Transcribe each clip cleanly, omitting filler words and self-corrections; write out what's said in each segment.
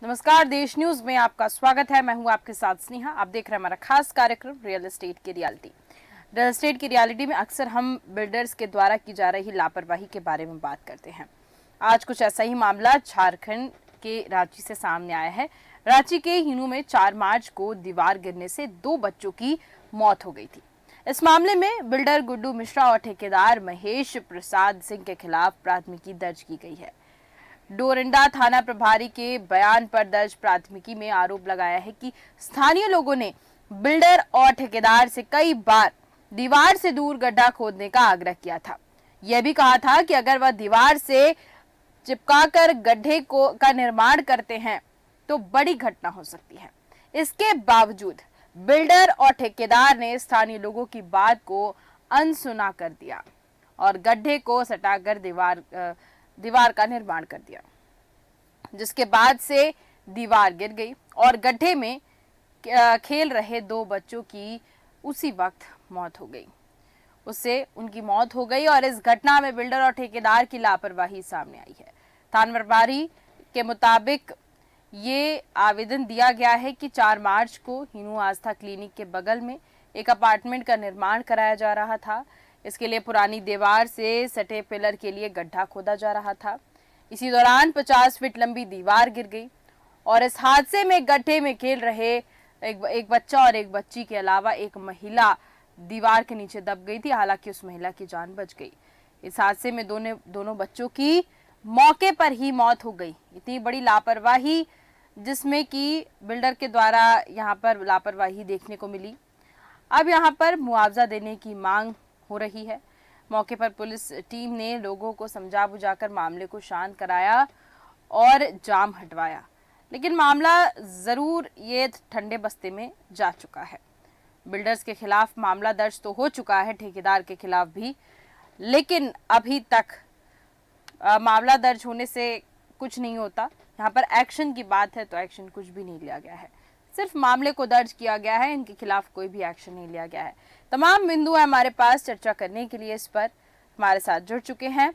नमस्कार, देश न्यूज में आपका स्वागत है। मैं हूं आपके साथ स्नेहा। आप देख रहे हैं हमारा खास कार्यक्रम रियल एस्टेट की रियलिटी। रियल एस्टेट की रियलिटी में अक्सर हम बिल्डर्स के द्वारा की जा रही लापरवाही के बारे में बात करते हैं। आज कुछ ऐसा ही मामला झारखंड के रांची से सामने आया है। रांची के हिनू में 4 मार्च को दीवार गिरने से 2 बच्चों की मौत हो गई थी। इस मामले में बिल्डर गुड्डू मिश्रा और ठेकेदार महेश प्रसाद सिंह के खिलाफ प्राथमिकी दर्ज की गई है। डोरंडा थाना प्रभारी के बयान पर दर्ज प्राथमिकी में आरोप लगाया है कि स्थानीय लोगों ने बिल्डर और ठेकेदार से कई बार दीवार से दूर गड्ढा खोदने का आग्रह किया था। यह भी कहा था कि अगर वह दीवार से चिपकाकर गड्ढे का निर्माण करते हैं तो बड़ी घटना हो सकती है। इसके बावजूद बिल्डर और ठेकेदार ने स्थानीय लोगों की बात को अनसुना कर दिया और गड्ढे को सटाकर दीवार का निर्माण कर दिया, जिसके बाद से दीवार गिर गई और गड्ढे में खेल रहे 2 बच्चों की उसी वक्त मौत हो गई। उससे उनकी मौत हो गई और इस घटना में बिल्डर और ठेकेदार की लापरवाही सामने आई है। थाना प्रभारी के मुताबिक ये आवेदन दिया गया है कि 4 मार्च को हिनू आस्था क्लिनिक के बगल में एक अपार्टमेंट का निर्माण कराया जा रहा था। इसके लिए पुरानी दीवार से सटे पिलर के लिए गड्ढा खोदा जा रहा था। इसी दौरान 50 फीट लंबी दीवार गिर गई और इस हादसे में गड्ढे में खेल रहे एक बच्चा और एक बच्ची के अलावा एक महिला दीवार के नीचे दब गई थी। हालांकि उस महिला की जान बच गई। इस हादसे में दोनों बच्चों की मौके पर ही मौत हो गई। इतनी बड़ी लापरवाही जिसमें कि बिल्डर के द्वारा यहाँ पर लापरवाही देखने को मिली। अब यहाँ पर मुआवजा देने की मांग हो रही है। मौके पर पुलिस टीम ने लोगों को समझा बुझाकर मामले को शांत कराया और जाम हटवाया, लेकिन मामला जरूर ये ठंडे बस्ते में जा चुका है। बिल्डर्स के खिलाफ मामला दर्ज तो हो चुका है, ठेकेदार के खिलाफ भी, लेकिन अभी तक मामला दर्ज होने से कुछ नहीं होता। यहाँ पर एक्शन की बात है तो एक्शन कुछ भी नहीं लिया गया है। सिर्फ मामले को दर्ज किया गया है, इनके खिलाफ कोई भी एक्शन नहीं लिया गया है। तमाम बिंदु है हमारे पास चर्चा करने के लिए। इस पर हमारे साथ जुड़ चुके हैं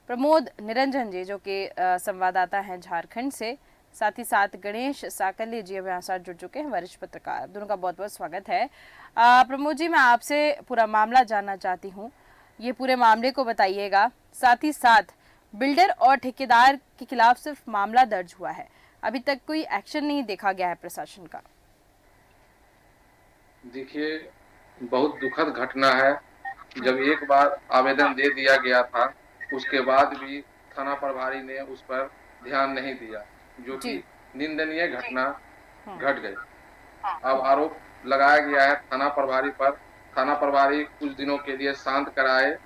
प्रमोद निरंजन जी, जो कि संवाददाता हैं झारखंड से, साथ ही साथ गणेश साकल्य जी हमारे साथ जुड़ चुके हैं, वरिष्ठ पत्रकार। दोनों का बहुत बहुत स्वागत है। प्रमोद जी, मैं आपसे पूरा मामला जानना चाहती हूँ। ये पूरे मामले को बताइएगा। साथ ही साथ बिल्डर और ठेकेदार के खिलाफ सिर्फ मामला दर्ज हुआ है, अभी तक कोई एक्शन नहीं देखा गया है प्रशासन का। देखिए, बहुत दुखद घटना है। जब एक बार आवेदन दे दिया गया था, उसके बाद भी थाना प्रभारी ने उस पर ध्यान नहीं दिया, जो कि निंदनीय घटना घट गई। अब आरोप लगाया गया है थाना प्रभारी पर। थाना प्रभारी कुछ दिनों के लिए शांत कराए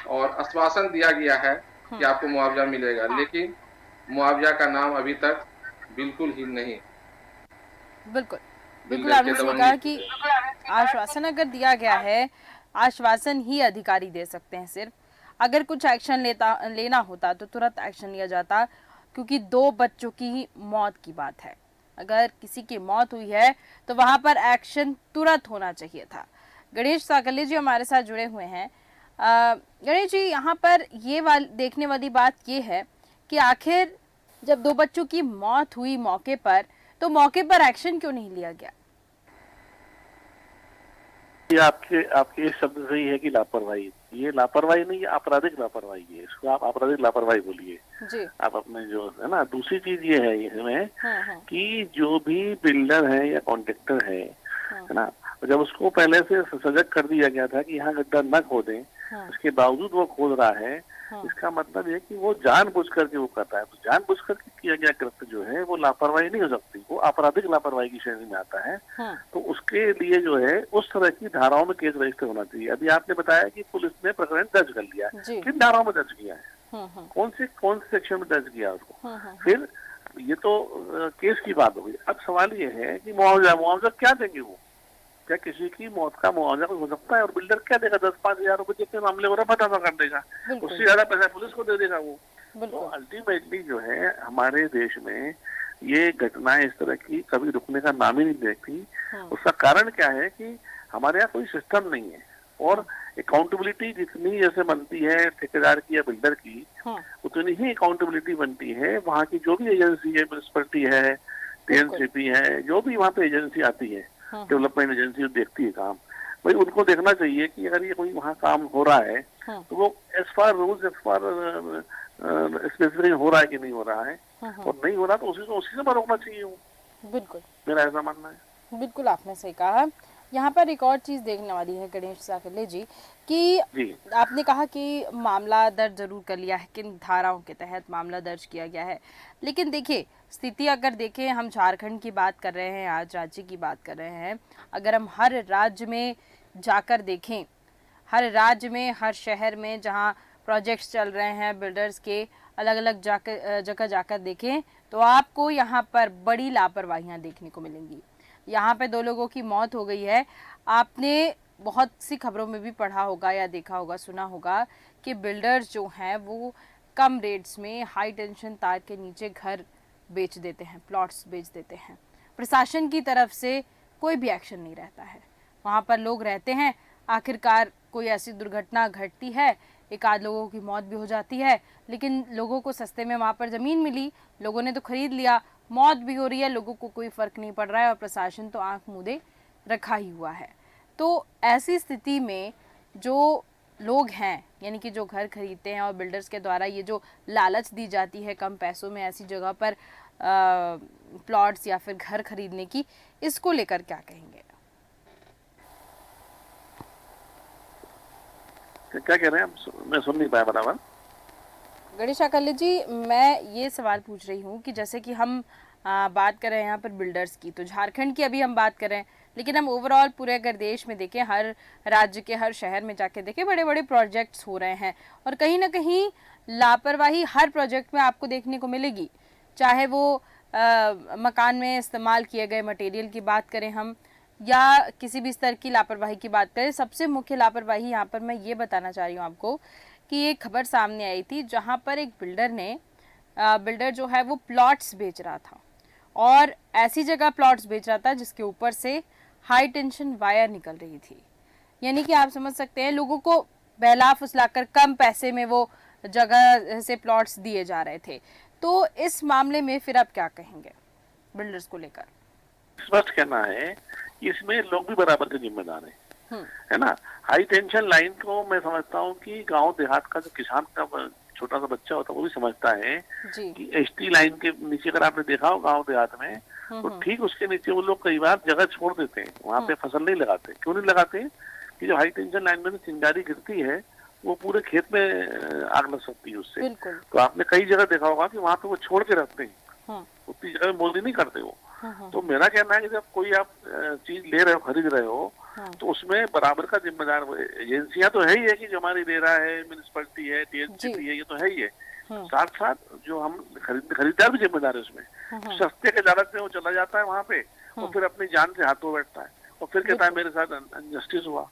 और आश्वासन दिया गया है कि आपको मुआवजा मिलेगा, लेकिन मुआवजा का नाम अभी तक बिल्कुल ही नहीं। बिल्कुल आपने सही कहा कि आश्वासन अगर दिया गया है, आश्वासन ही अधिकारी दे सकते हैं। सिर्फ अगर कुछ एक्शन लेना होता तो तुरंत एक्शन लिया जाता, क्योंकि 2 बच्चों की मौत की बात है। अगर किसी की मौत हुई है तो वहां पर एक्शन तुरंत होना चाहिए था। गणेश साकल्य जी हमारे साथ जुड़े हुए हैं। गणेश जी, यहाँ पर देखने वाली बात ये है कि आखिर जब 2 बच्चों की मौत हुई मौके पर, तो मौके पर एक्शन क्यों नहीं लिया गया? ये आपके शब्द सही है कि लापरवाही, ये लापरवाही नहीं, ये आपराधिक लापरवाही है। इसको आप आपराधिक लापरवाही बोलिए। आप अपने जो है ना। दूसरी चीज ये है इसमें कि जो भी बिल्डर है या कॉन्ट्रैक्टर है ना, जब उसको पहले से सजग कर दिया गया था कि यहाँ गड्ढा न खोदें, उसके बावजूद वो खोद रहा है, इसका मतलब है कि वो जानबूझ करके वो करता है। तो जानबूझ करके किया गया कृत्य जो है वो लापरवाही नहीं हो सकती, वो आपराधिक लापरवाही की श्रेणी में आता है। तो उसके लिए जो है उस तरह की धाराओं में केस रजिस्टर होना चाहिए। अभी आपने बताया कि पुलिस ने प्रकरण दर्ज कर लिया, किन धाराओं में दर्ज किया है, कौन से सेक्शन में दर्ज किया उसको, फिर ये तो केस की बात हो गई। अब सवाल ये है कि मुआवजा क्या देंगे वो? क्या किसी की मौत का मुआवजा हो सकता है? और बिल्डर क्या देगा? 10-5 हजार रुपए के मामले को रफा दफा कर देगा, उससे ज्यादा पैसा पुलिस को दे देगा वो। तो अल्टीमेटली जो है हमारे देश में ये घटनाएं इस तरह की कभी रुकने का नाम ही नहीं देखती। उसका कारण क्या है कि हमारे यहाँ कोई सिस्टम नहीं है, और अकाउंटेबिलिटी जितनी जैसे बनती है ठेकेदार की या बिल्डर की, उतनी ही अकाउंटेबिलिटी बनती है वहाँ की जो भी एजेंसी है, म्युनिसिपैलिटी है टीएनसीपी है, जो भी वहाँ पे एजेंसी आती है, डेवलपमेंट एजेंसी देखती है काम, भाई उनको देखना चाहिए कि अगर ये कोई वहाँ काम हो रहा है तो वो as far rules as far specific हो रहा है कि नहीं हो रहा है, और नहीं हो रहा तो उसी से रोकना चाहिए वो। बिल्कुल, मेरा ऐसा मानना है। बिल्कुल आपने सही कहा। यहाँ पर एक और चीज़ देखने वाली है गणेश साकले जी कि आपने कहा कि मामला दर्ज जरूर कर लिया है, किन धाराओं के तहत मामला दर्ज किया गया है, लेकिन देखिए स्थिति अगर देखें, हम झारखंड की बात कर रहे हैं, आज राज्य की बात कर रहे हैं, अगर हम हर राज्य में जाकर देखें, हर राज्य में हर शहर में जहाँ प्रोजेक्ट्स चल रहे हैं बिल्डर्स के, अलग अलग जगह जाकर देखें तो आपको यहाँ पर बड़ी लापरवाहियाँ देखने को मिलेंगी। यहाँ पे 2 लोगों की मौत हो गई है। आपने बहुत सी खबरों में भी पढ़ा होगा या देखा होगा, सुना होगा कि बिल्डर्स जो हैं वो कम रेट्स में हाई टेंशन तार के नीचे घर बेच देते हैं, प्लॉट्स बेच देते हैं। प्रशासन की तरफ से कोई भी एक्शन नहीं रहता है, वहाँ पर लोग रहते हैं, आखिरकार कोई ऐसी दुर्घटना घटती है, एक आध लोगों की मौत भी हो जाती है, लेकिन लोगों को सस्ते में वहाँ पर ज़मीन मिली, लोगों ने तो खरीद लिया, मौत भी हो रही है, लोगों को कोई फ़र्क नहीं पड़ रहा है और प्रशासन तो आंख मूंदे रखा ही हुआ है। तो ऐसी स्थिति में जो लोग हैं, यानी कि जो घर खरीदते हैं और बिल्डर्स के द्वारा ये जो लालच दी जाती है कम पैसों में ऐसी जगह पर प्लॉट्स या फिर घर खरीदने की, इसको लेकर क्या कहेंगे? क्या कह रहे हैं? मैं सुन नहीं पाया बराबर। गणेश साकले जी, मैं ये सवाल पूछ रही हूँ कि जैसे कि हम बात कर रहे हैं यहाँ पर बिल्डर्स की, तो झारखंड की अभी हम बात कर रहे हैं, लेकिन हम ओवरऑल पूरे अगर देश में देखें, हर राज्य के हर शहर में जाके देखें, बड़े बड़े प्रोजेक्ट्स हो रहे हैं और कहीं ना कहीं लापरवाही हर प्रोजेक्ट में आपको देखने को मिलेगी। चाहे वो मकान में इस्तेमाल किए गए मटेरियल की बात करें हम, या किसी भी स्तर की लापरवाही की बात करें, सबसे मुख्य लापरवाही यहाँ पर मैं ये बताना चाह रही हूँ आपको कि एक खबर सामने आई थी जहाँ पर एक बिल्डर जो है वो प्लॉट्स बेच रहा था और ऐसी जगह प्लॉट्स बेच रहा था जिसके ऊपर से हाई टेंशन वायर निकल रही थी। यानी कि आप समझ सकते हैं, लोगों को बहला फुसलाकर कम पैसे में वो जगह से प्लॉट्स दिए जा रहे थे। तो इस मामले में फिर आप क्या कहेंगे बिल्डर्स को लेकर? स्पष्ट कहना है कि इसमें लोग भी बराबर के जिम्मेदार हैं, है ना। हाई टेंशन लाइन को मैं समझता हूँ कि गांव देहात का जो किसान का छोटा सा बच्चा होता है वो भी समझता है कि एसटी लाइन के नीचे अगर आपने देखा हो गांव देहात में, तो ठीक उसके नीचे वो लोग कई बार जगह छोड़ देते हैं, वहाँ पे फसल नहीं लगाते। क्यों नहीं लगाते? कि जो हाई टेंशन लाइन में चिंगारी गिरती है वो पूरे खेत में आग लग सकती है उससे। तो आपने कई जगह देखा होगा कि वहाँ पे वो छोड़ के रखते हैं, उतनी जगह में मोदी नहीं करते वो। तो मेरा कहना है कि जब कोई आप चीज ले रहे हो, खरीद रहे हो, तो उसमें बराबर का जिम्मेदार एजेंसियां तो है ही है कि जो हमारी रेरा है, म्युनिसिपैलिटी है, टीएनसीपी है, ये तो है ही है। साथ साथ जो हम खरीदार भी जिम्मेदार है उसमें। सस्ते के लालच में वो चला जाता है वहाँ पे और फिर अपनी जान से हाथों बैठता है और फिर कहता है मेरे साथ अनजस्टिस हुआ।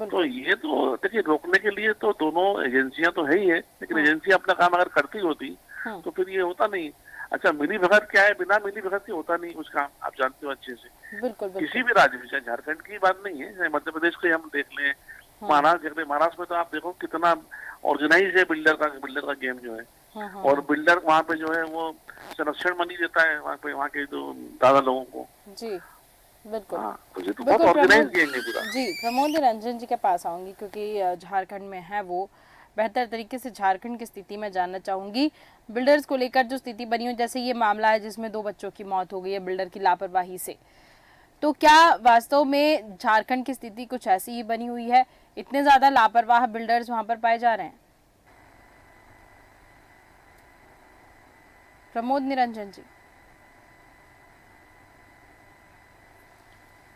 तो ये तो देखिए, रोकने के लिए तो दोनों एजेंसियां तो है ही है, लेकिन एजेंसी अपना काम अगर करती होती तो फिर ये होता नहीं। अच्छा, मिली भगत क्या है? बिना मिली भगत के होता नहीं कुछ काम, आप जानते हो अच्छे से। बिल्कुल। किसी भी राज्य में, चाहे झारखंड की बात नहीं है, चाहे मध्य प्रदेश को हम देख लें, महाराष्ट्र में तो आप देखो कितना ऑर्गेनाइज है बिल्डर का गेम जो है। और बिल्डर वहाँ पे जो है वो संरक्षण मनी देता है वहाँ के जो दादा लोगों को। जी बिल्कुल। तो ये तो बहुत ऑर्गेनाइज गेम है पूरा। जी, प्रमोद निरंजन जी के पास आऊंगी क्योंकि झारखंड में है वो, बेहतर तरीके से झारखंड की स्थिति में जानना चाहूंगी। बिल्डर्स को लेकर जो स्थिति बनी हुई, जैसे ये मामला है जिसमें 2 बच्चों की मौत हो गई है बिल्डर की लापरवाही से, तो क्या वास्तव में झारखंड की स्थिति कुछ ऐसी ही बनी हुई है? इतने ज्यादा लापरवाह बिल्डर्स वहां पर पाए जा रहे हैं? प्रमोद निरंजन जी,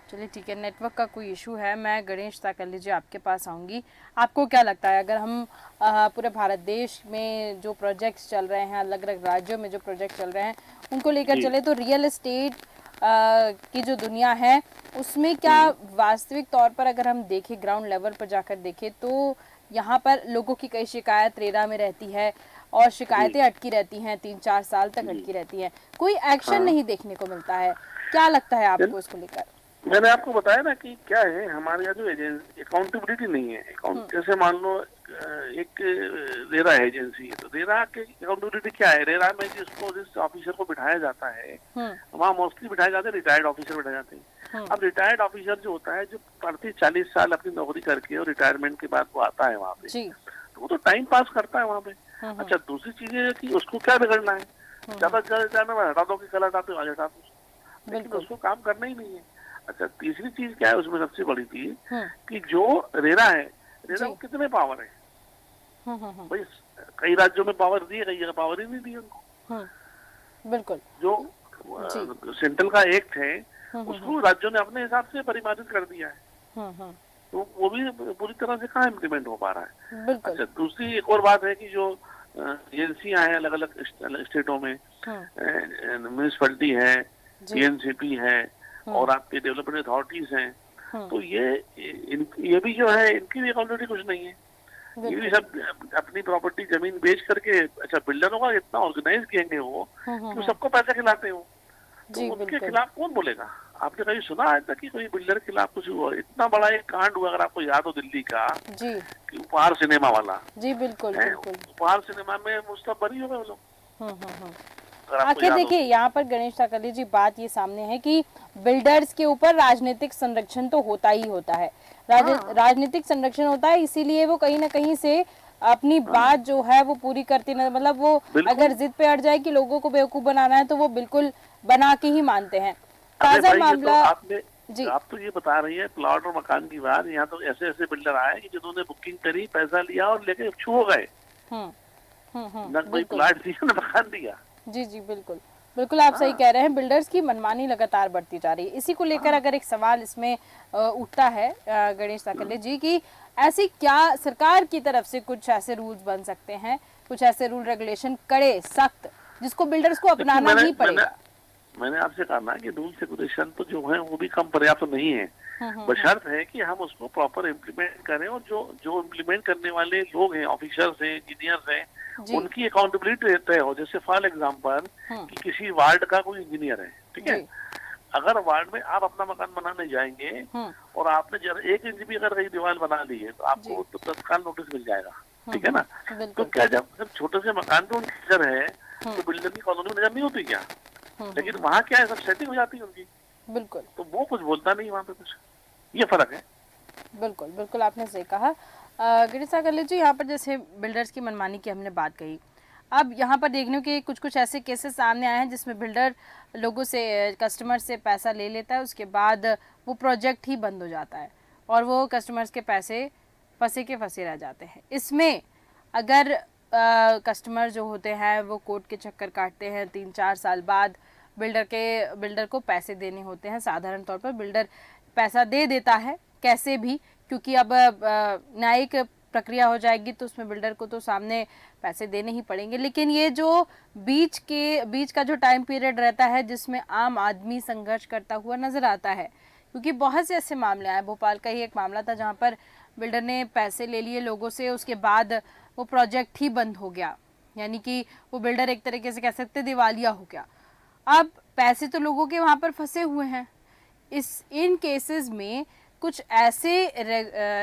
चलिए ठीक है, नेटवर्क का कोई इशू है। मैं गणेश साकले जी आपके पास आऊँगी। आपको क्या लगता है, अगर हम पूरे भारत देश में जो प्रोजेक्ट्स चल रहे हैं, अलग अलग राज्यों में जो प्रोजेक्ट चल रहे हैं, उनको लेकर चले तो रियल एस्टेट की जो दुनिया है उसमें क्या वास्तविक तौर पर अगर हम देखें, ग्राउंड लेवल पर जाकर देखें, तो यहाँ पर लोगों की कई शिकायत रेरा में रहती है और शिकायतें अटकी रहती हैं, 3-4 साल तक अटकी रहती हैं, कोई एक्शन नहीं देखने को मिलता है। क्या लगता है आपको इसको लेकर? मैंने आपको बताया ना कि क्या है, हमारे यहाँ जो अकाउंटेबिलिटी नहीं है। जैसे मान लो एक रेरा एजेंसी है, तो रेरा की अकाउंटेबिलिटी क्या है? रेरा में जिस ऑफिसर को बिठाया जाता है, वहाँ मोस्टली बिठाए जाते हैं रिटायर्ड ऑफिसर बिठाए जाते हैं। अब रिटायर्ड ऑफिसर जो होता है, जो 35-40 साल अपनी नौकरी करके और रिटायरमेंट के बाद वो आता है वहाँ पे, तो वो तो टाइम पास करता है वहाँ पे। अच्छा, दूसरी चीज है कि उसको क्या बिगड़ना है? ज्यादा ज्यादा हटा दो कि कल हटाते आज हटा दो, लेकिन उसको काम करना ही नहीं है। अच्छा, तीसरी चीज क्या है उसमें सबसे बड़ी चीज कि जो रेरा है, रेरा को कितने पावर है भाई? कई राज्यों में पावर दी है, कई जगह पावर ही नहीं दी उनको। बिल्कुल। जो सेंट्रल का एक्ट है उसको राज्यों ने अपने हिसाब से परिमार्जित कर दिया है, तो वो भी पूरी तरह से कहाँ इम्प्लीमेंट हो पा रहा है। अच्छा, दूसरी एक और बात है कि जो एजेंसियां हैं अलग अलग स्टेटों में, म्यूनिसिपैलिटी है, एनसीपी है और आपके डेवलपमेंट अथॉरिटीज हैं, तो ये भी जो है इनकी भी अकाउंटेबिलिटी कुछ नहीं है। ये भी सब अपनी प्रॉपर्टी जमीन बेच करके, अच्छा बिल्डरों का इतना ऑर्गेनाइज किएंगे वो कि सबको पैसा खिलाते हो, तो उनके खिलाफ कौन बोलेगा? आपने कहीं सुना आज तक कि कोई बिल्डर के खिलाफ कुछ हुआ? इतना बड़ा एक कांड हुआ, अगर आपको याद हो, दिल्ली का जी, कि उपहार सिनेमा वाला। जी बिल्कुल बिल्कुल। उपहार सिनेमा में मुस्तफ बरी हो गए वो लोग। आखिर देखिए, यहाँ पर गणेश साकले जी बात ये सामने है कि बिल्डर्स के ऊपर राजनीतिक संरक्षण तो होता ही होता है, राजनीतिक संरक्षण होता है, इसीलिए वो कहीं ना कहीं से अपनी बात जो है वो पूरी करती न, मतलब वो अगर जिद पे अड़ जाए कि लोगों को बेवकूफ बनाना है तो वो बिल्कुल बना के ही मानते हैं। ताजा मामला जी, आप तो ये बता रही है प्लॉट और मकान की बात, यहाँ तो ऐसे ऐसे बिल्डर आए कि जिन्होंने बुकिंग करी, पैसा लिया और लेके छू हो गए, न कोई प्लॉट दिया न मकान दिया। जी जी बिल्कुल बिल्कुल, आप सही कह रहे हैं। बिल्डर्स की मनमानी लगातार बढ़ती जा रही है। इसी को लेकर अगर एक सवाल इसमें उठता है गणेश साकले जी की, ऐसी क्या सरकार की तरफ से कुछ ऐसे रूल्स बन सकते हैं, कुछ ऐसे रूल रेगुलेशन कड़े सख्त जिसको बिल्डर्स को अपनाना ही पड़ेगा? मैंने आपसे कहा ना कि रूल रेगुलेशन तो जो है वो भी कम पर्याप्त तो नहीं है, बशर्त है कि हम उसको प्रॉपर इम्प्लीमेंट करें, और जो इम्प्लीमेंट करने वाले लोग हैं, ऑफिसर्स हैं, इंजीनियर्स हैं, उनकी अकाउंटेबिलिटी तय हो। जैसे फॉर एग्जांपल कि किसी वार्ड का कोई इंजीनियर है, ठीक है, अगर वार्ड में आप अपना मकान बनाने जाएंगे और आपने जरा 1 इंच भी अगर कहीं दीवार बना ली है तो आपको तो तत्काल नोटिस मिल जाएगा, ठीक है ना? तो क्या जब छोटे से मकान पे उनकी नजर है तो बिल्डर की कॉलोनी में नजर नहीं होती क्या? लेकिन वहाँ क्या है, सब सेटिंग हो जाती है उनकी, बिल्कुल, तो वो कुछ बोलता नहीं वहाँ पे कुछ, ये फर्क है। बिल्कुल बिल्कुल, आपने सही कहा। गणेश साकले जी, यहाँ पर जैसे बिल्डर्स की मनमानी की हमने बात कही, अब यहाँ पर देखने के कुछ कुछ ऐसे केसेस सामने आए हैं जिसमें बिल्डर लोगों से, कस्टमर से पैसा ले लेता है, उसके बाद वो प्रोजेक्ट ही बंद हो जाता है और वो कस्टमर्स के पैसे फंसे के फंसे रह जाते हैं। इसमें अगर कस्टमर जो होते हैं वो कोर्ट के चक्कर काटते हैं, 3-4 साल बाद बिल्डर को पैसे देने होते हैं। साधारण तौर पर बिल्डर पैसा दे देता है कैसे भी, क्योंकि अब न्यायिक प्रक्रिया हो जाएगी तो उसमें बिल्डर को तो सामने पैसे देने ही पड़ेंगे। लेकिन ये जो बीच का जो टाइम पीरियड रहता है जिसमें आम आदमी संघर्ष करता हुआ नजर आता है, क्योंकि बहुत से ऐसे मामले आए। भोपाल का ही एक मामला था जहाँ पर बिल्डर ने पैसे ले लिए लोगों से, उसके बाद वो प्रोजेक्ट ही बंद हो गया, यानी कि वो बिल्डर एक तरीके से कह सकते दिवालिया हो गया। अब पैसे तो लोगों के वहाँ पर फंसे हुए हैं। इन केसेस में कुछ ऐसे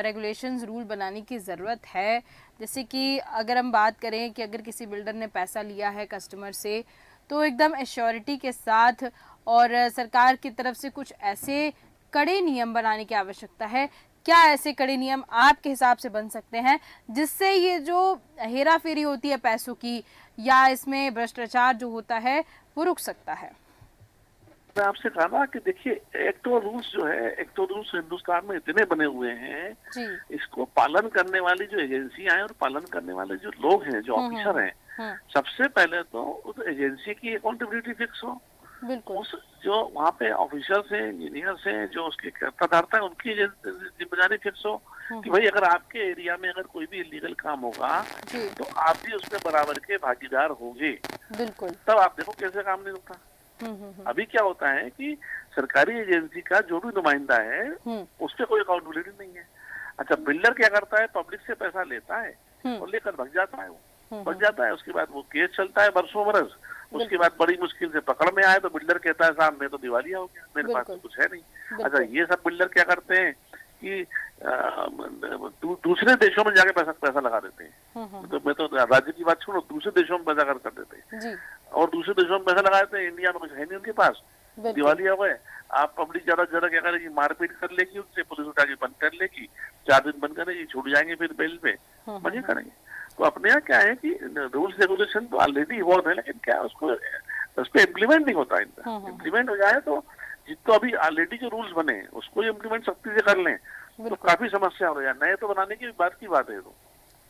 रेगुलेशंस, रूल बनाने की ज़रूरत है, जैसे कि अगर हम बात करें कि अगर किसी बिल्डर ने पैसा लिया है कस्टमर से तो एकदम एश्योरिटी के साथ, और सरकार की तरफ से कुछ ऐसे कड़े नियम बनाने की आवश्यकता है। क्या ऐसे कड़े नियम आपके हिसाब से बन सकते हैं जिससे ये जो हेरा फेरी होती है पैसों की, या इसमें भ्रष्टाचार जो होता है वो रुक सकता है? मैं आपसे कहा ना कि देखिए, एक तो रूल्स हिंदुस्तान में इतने बने हुए हैं, इसको पालन करने वाली जो एजेंसियां हैं और पालन करने वाले जो लोग हैं, जो ऑफिसर हैं, सबसे पहले तो उस एजेंसी की अकाउंटेबिलिटी फिक्स हो। उस जो वहाँ पे ऑफिसर्स हैं, इंजीनियर्स हैं, जो उसके कर्ताधर्ता है, उनकी जिम्मेदारी फिक्स हो कि भाई अगर आपके एरिया में अगर कोई भी इलीगल काम होगा तो आप भी उसमें बराबर के भागीदार होंगे। बिल्कुल, तब आप देखो कैसे काम नहीं होता। अभी क्या होता है कि सरकारी एजेंसी का जो भी नुमाइंदा है उस पर कोई अकाउंटेबिलिटी नहीं है। अच्छा, बिल्डर क्या करता है, पब्लिक से पैसा लेता है और लेकर भाग जाता है, वो भाग जाता है, उसके बाद वो केस चलता है बरसों बरस, उसके बाद बड़ी मुश्किल से पकड़ में आए तो बिल्डर कहता है साहब मैं तो दिवालिया हो गया, मेरे पास तो कुछ है नहीं। अच्छा, ये सब बिल्डर क्या करते हैं कि दूसरे देशों में जाके पैसा लगा देते हैं। तो मैं तो राज्य की बात छोड़ो, दूसरे देशों में पैसा खर्च कर देते हैं और दूसरे देशों में पैसा लगा देते हैं। इंडिया में कुछ है नहीं उनके पास। दिवाली आ गए, आप पब्लिक ज्यादा क्या करेगी, मारपीट कर लेगी उनसे, पुलिस उठा के बंद कर लेगी, 4 दिन बंद करेगी, छूट जाएंगे फिर बेल पे, मजे करेंगे। तो अपने यहाँ क्या है कि रूल्स रेगुलेशन तो ऑलरेडी बहुत है, लेकिन क्या उसको उस पर इम्प्लीमेंट नहीं होता। इम्प्लीमेंट हो जाए तो जितो अभी ऑलरेडी जो रूल्स बने उसको इम्प्लीमेंट सख्ती से कर लें तो काफी समस्या हो जाए। नए तो बनाने की बात है। तो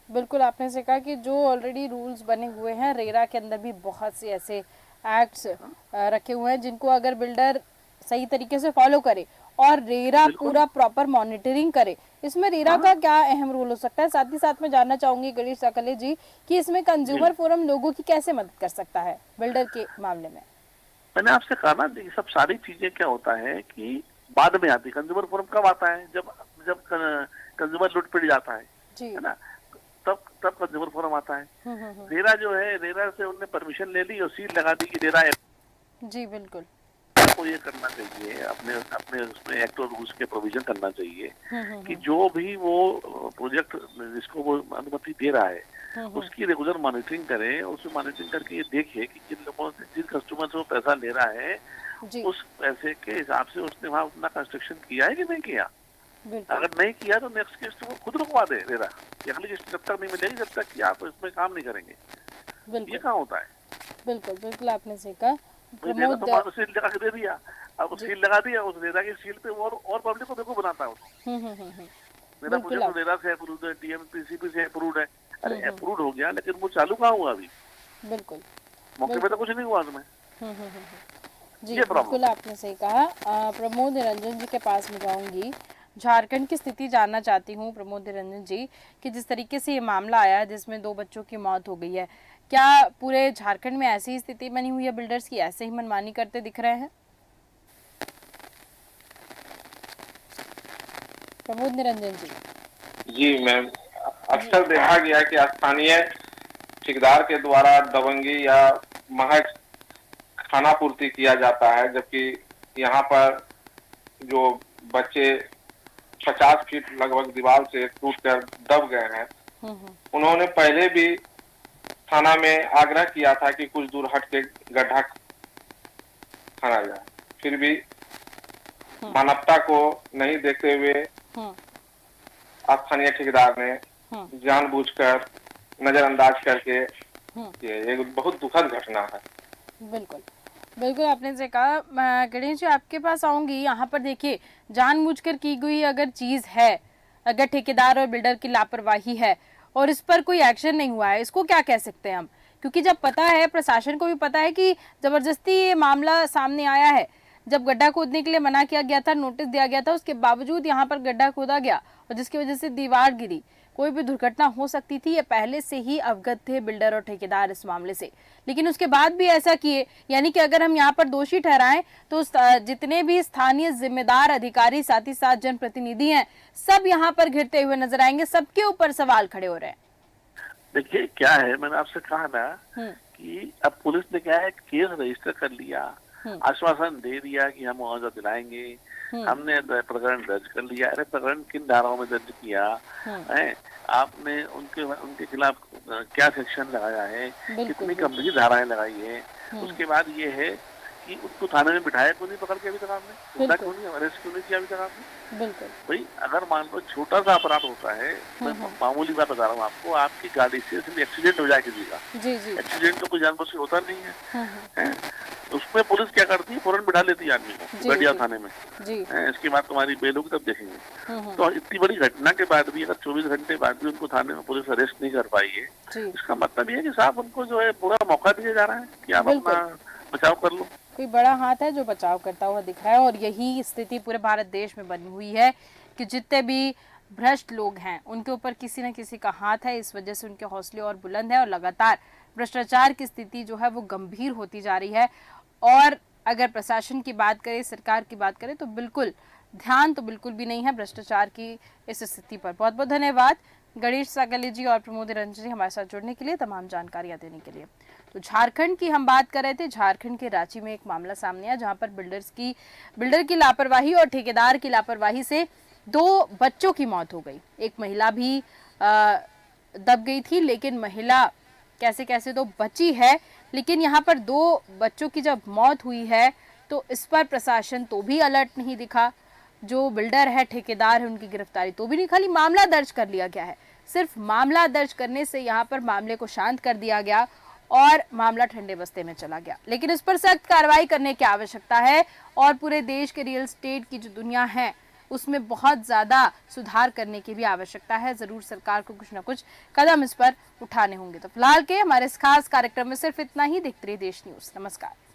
बिल्कुल आपने से कहा कि जो ऑलरेडी रूल्स बने हुए हैं, रेरा के अंदर भी बहुत से ऐसे एक्ट्स रखे हुए हैं जिनको अगर बिल्डर सही तरीके से फॉलो करे और रेरा पूरा प्रॉपर मॉनिटरिंग करे, इसमें रेरा का क्या अहम रोल हो सकता है। साथ ही साथ मैं जानना चाहूंगी गणेश सकले जी कि इसमें कंज्यूमर फोरम लोगों की कैसे मदद कर सकता है बिल्डर के मामले में। मैंने आपसे कहा ना, ये सब सारी चीजें क्या होता है कि बाद में आती। कंज्यूमर फोरम कब आता है, जब कंज्यूमर लूट पिट जाता है ना, तब कंज्यूमर फोरम आता है। रेरा जो है, रेरा से उन्होंने परमिशन ले ली और सील लगा दी कि रेरा है। जी बिल्कुल, को ये करना चाहिए, अपने उसमें एक्ट और रूल्स के प्रोविजन करना चाहिए कि जो भी वो प्रोजेक्ट जिसको वो अनुमति दे रहा है उसकी रेगुलर मॉनिटरिंग करे। उसमें मॉनिटरिंग करके ये देखे कि जिन लोगों से, जिन कस्टमर से वो पैसा ले रहा है उस पैसे के हिसाब से उसने वहाँ अपना कंस्ट्रक्शन किया है कि नहीं किया। अगर नहीं किया तो नेक्स्ट किस्त वो खुद रुकवा दे रेरा। अगली किस्त जब तक नहीं मिलेगी जब तक कि आप इसमें काम नहीं करेंगे। ये कहाँ होता है। बिल्कुल बिल्कुल आपने सही कहा। तो सील लगा के दे दिया, अब सील लगा दिया, उस रेरा की सील पे और पब्लिक को देखो बनाता है उसको। मेरा प्रोजेक्ट रेरा से अप्रूव्ड है, डीएमपीसीपी से अप्रूव्ड है। अरे अप्रूव्ड हो गया लेकिन वो चालू कहाँ हुआ अभी। बिल्कुल, मौके पे तो कुछ नहीं हुआ उसमें। जी बिल्कुल आपने सही कहा। प्रमोद निरंजन जी के पास में जाऊंगी, झारखंड की स्थिति जानना चाहती हूँ प्रमोद निरंजन जी कि जिस तरीके से ये मामला आया है जिसमें 2 बच्चों की मौत हो गई है, क्या पूरे झारखंड में ऐसी स्थिति बनी हुई है, बिल्डर्स की ऐसे ही मनमानी करते दिख रहे हैं। प्रमोद निरंजन जी मैम, अक्सर देखा गया कि स्थानीय ठेकेदार के द्वारा दबंगी या महज खानापूर्ति किया जाता है, जबकि यहाँ पर जो बच्चे 50 फीट लगभग दीवार से टूटकर दब गए हैं, उन्होंने पहले भी थाना में आग्रह किया था कि कुछ दूर हट के गड्ढा खना जाए, फिर भी मानवता को नहीं देखते हुए स्थानीय ठेकेदार ने जानबूझकर नजरअंदाज करके ये एक बहुत दुखद घटना है। बिल्कुल बिल्कुल आपने से कहा। गणेश जी आपके पास आऊंगी। यहाँ पर देखिए, जानबूझकर की गई अगर चीज है, अगर ठेकेदार और बिल्डर की लापरवाही है और इस पर कोई एक्शन नहीं हुआ है, इसको क्या कह सकते हैं हम। क्योंकि जब पता है, प्रशासन को भी पता है कि जबरदस्ती ये मामला सामने आया है, जब गड्ढा खोदने के लिए मना किया गया था, नोटिस दिया गया था, उसके बावजूद यहाँ पर गड्ढा खोदा गया और जिसकी वजह से दीवार गिरी, कोई भी दुर्घटना हो सकती थी, ये पहले से ही अवगत थे बिल्डर और ठेकेदार इस मामले से, लेकिन उसके बाद भी ऐसा किए। यानी कि अगर हम यहाँ पर दोषी ठहराएं तो जितने भी स्थानीय जिम्मेदार अधिकारी, साथ ही साथ जनप्रतिनिधि हैं, सब यहाँ पर घिरते हुए नजर आएंगे, सबके ऊपर सवाल खड़े हो रहे हैं। देखिए क्या है, मैंने आपसे कहा ना कि अब पुलिस ने क्या है, केस रजिस्टर कर लिया, आश्वासन दे दिया कि हम मुआवजा दिलाएंगे, हमने प्रकरण दर्ज कर लिया। अरे प्रकरण किन धाराओं में दर्ज किया है आपने, उनके खिलाफ क्या सेक्शन लगाया है, कितनी गंभीर धाराएं लगाई है। उसके बाद ये है कि उसको थाने में बिठाया क्यों नहीं पकड़ के अभी तक आपने, क्यों नहीं अरेस्ट क्यों नहीं किया अभी तक आपने। बिल्कुल भाई अगर मान लो छोटा सा अपराध होता है, मैं मामूली बात बता रहा हूँ आपको, आपकी गाड़ी से एक्सीडेंट हो जाए किसी का, एक्सीडेंट तो कोई जानबूझ से होता नहीं है, उसमें पुलिस क्या करती है, फौरन बिठा लेती है आदमी को, बैठ जाओ थाने में, इसके बाद तुम्हारी बेल होगी तब देखेंगे। तो इतनी बड़ी घटना के बाद भी अगर 24 घंटे बाद भी उनको थाने में पुलिस अरेस्ट नहीं कर पाई है, इसका मतलब ये है कि साहब उनको जो है पूरा मौका दिया जा रहा है कि आप अपना बचाव कर लो। कोई बड़ा हाथ है जो बचाव करता हुआ दिख रहा है, और यही स्थिति पूरे भारत देश में बनी हुई है कि जितने भी भ्रष्ट लोग हैं उनके ऊपर किसी न किसी का हाथ है। इस वजह से उनके हौसले और बुलंद है और लगातार भ्रष्टाचार की स्थिति जो है वो गंभीर होती जा रही है। और अगर प्रशासन की बात करें, सरकार की बात करें, तो बिल्कुल ध्यान तो बिल्कुल भी नहीं है भ्रष्टाचार की इस स्थिति पर। बहुत बहुत धन्यवाद गणेश सकले जी और प्रमोद निरंजन जी हमारे साथ जुड़ने के लिए, तमाम जानकारियां देने के लिए। तो झारखंड की हम बात कर रहे थे। झारखंड के रांची में एक मामला सामने आया जहां पर बिल्डर की लापरवाही और ठेकेदार की लापरवाही से 2 बच्चों की मौत हो गई, एक महिला भी दब गई थी, लेकिन महिला कैसे कैसे तो बची है। लेकिन यहाँ पर 2 बच्चों की जब मौत हुई है तो इस पर प्रशासन तो भी अलर्ट नहीं दिखा, जो बिल्डर है, ठेकेदार है, उनकी गिरफ्तारी तो भी नहीं, खाली मामला दर्ज कर लिया गया है। सिर्फ मामला दर्ज करने से यहाँ पर मामले को शांत कर दिया गया और मामला ठंडे बस्ते में चला गया। लेकिन इस पर सख्त कार्रवाई करने की आवश्यकता है और पूरे देश के रियल एस्टेट की जो दुनिया है उसमें बहुत ज्यादा सुधार करने की भी आवश्यकता है। जरूर सरकार को कुछ ना कुछ कदम इस पर उठाने होंगे। तो फिलहाल के हमारे इस खास कार्यक्रम में सिर्फ इतना ही। देखते रहिए देश न्यूज। नमस्कार।